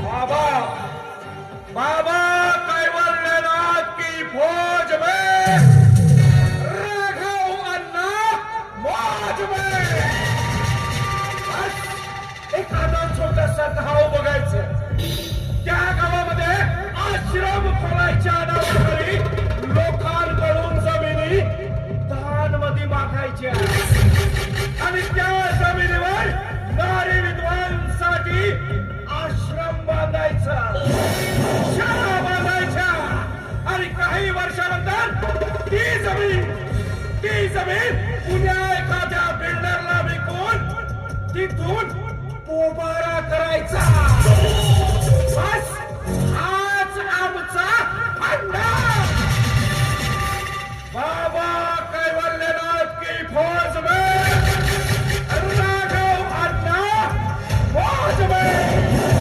बाबा बाबा कैवल्यनाथ की फौज में राघव अन्ना मौज में एखादा छोटासा गाव बघायचं त्या गावामध्ये आश्रम खोलायच्या नावाखाली लोकांकडून जमिनी दानमध्ये मागायच्या आणि त्या जमिनीवर नारी विद्वांसाठी आश्रम बांधायचा शाळा बांधायच्या आणि काही वर्षानंतर ती जमीन पुण्या एखाद्या बिल्डरला विकून तिथून पोबारा करायचा बस